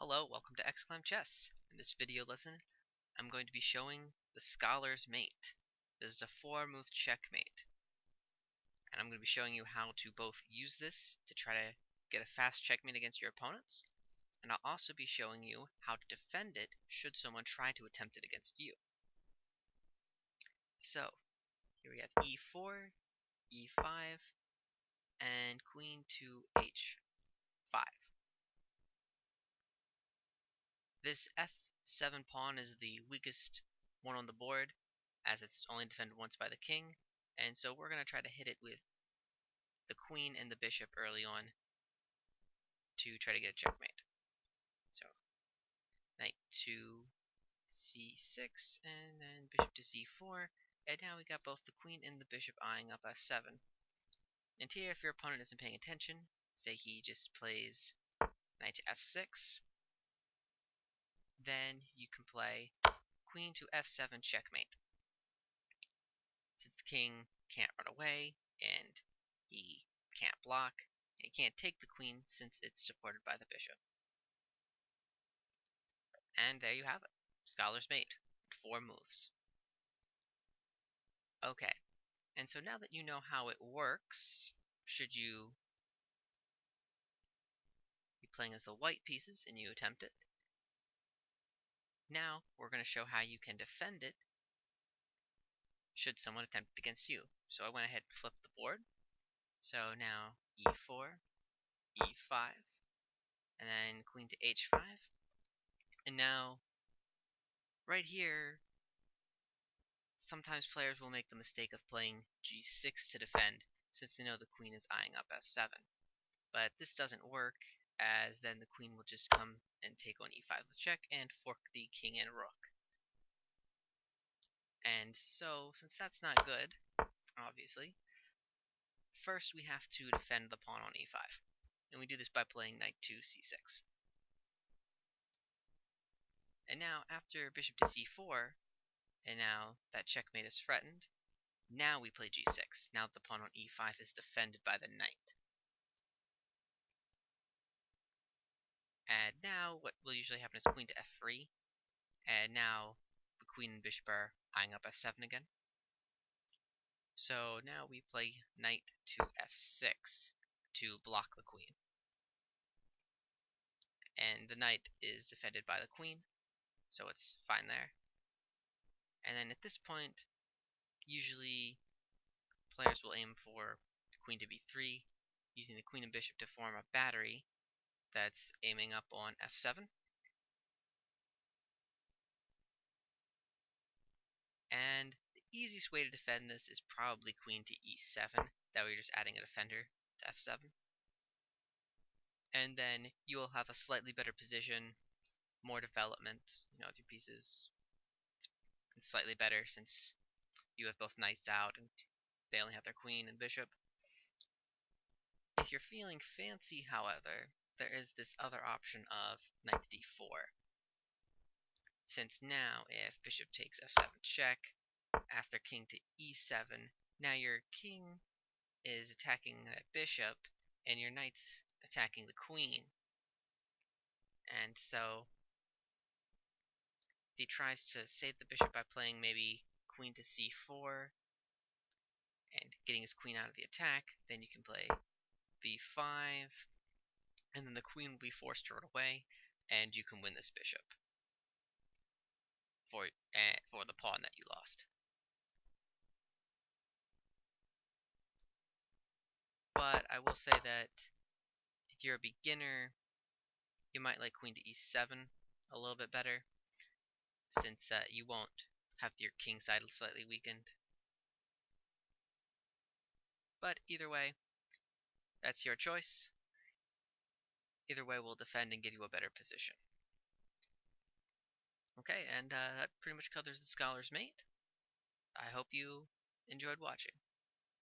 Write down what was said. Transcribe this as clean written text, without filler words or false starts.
Hello, welcome to Exclam Chess. In this video lesson, I'm going to be showing the Scholar's Mate. This is a 4-move checkmate. And I'm going to be showing you how to both use this to try to get a fast checkmate against your opponents, and I'll also be showing you how to defend it should someone try to attempt it against you. So, here we have e4, e5, and queen to h5. This f7 pawn is the weakest one on the board, as it's only defended once by the king, and so we're going to try to hit it with the queen and the bishop early on to try to get a checkmate. So, knight to c6, and then bishop to c4, and now we got both the queen and the bishop eyeing up f7. And here, if your opponent isn't paying attention, say he just plays knight to f6, then you can play queen to f7 checkmate. Since the king can't run away, and he can't block, and he can't take the queen since it's supported by the bishop. And there you have it. Scholar's Mate. 4 moves. Okay, and so now that you know how it works, should you be playing as the white pieces and you attempt it, now we're going to show how you can defend it should someone attempt it against you. So I went ahead and flipped the board. So now e4, e5, and then queen to h5. And now, right here, sometimes players will make the mistake of playing g6 to defend, since they know the queen is eyeing up f7. But this doesn't work, as then the queen will just come and take on e5 with check and fork the king and rook. And so, since that's not good, obviously, first we have to defend the pawn on e5. And we do this by playing knight to c6. And now, after bishop to c4, and now that checkmate is threatened, now we play g6. Now the pawn on e5 is defended by the knight. And now what will usually happen is queen to f3. And now the queen and bishop are eyeing up f7 again. So now we play knight to f6 to block the queen. And the knight is defended by the queen, so it's fine there. And then at this point, usually players will aim for queen to b3, using the queen and bishop to form a battery that's aiming up on f7. And the easiest way to defend this is probably queen to e7. That way you're just adding a defender to f7. And then you will have a slightly better position, more development, with your pieces. It's slightly better since you have both knights out and they only have their queen and bishop. If you're feeling fancy, however, there is this other option of knight to d4. Since now, if bishop takes f7 check, after king to e7, now your king is attacking that bishop, and your knight's attacking the queen. And so, if he tries to save the bishop by playing maybe queen to c4, and getting his queen out of the attack, then you can play b5, and then the queen will be forced to run away, and you can win this bishop for the pawn that you lost. But I will say that if you're a beginner, you might like queen to e7 a little bit better, since you won't have your king side slightly weakened. But either way, that's your choice. Either way will defend and give you a better position. Okay, and that pretty much covers the Scholar's Mate. I hope you enjoyed watching.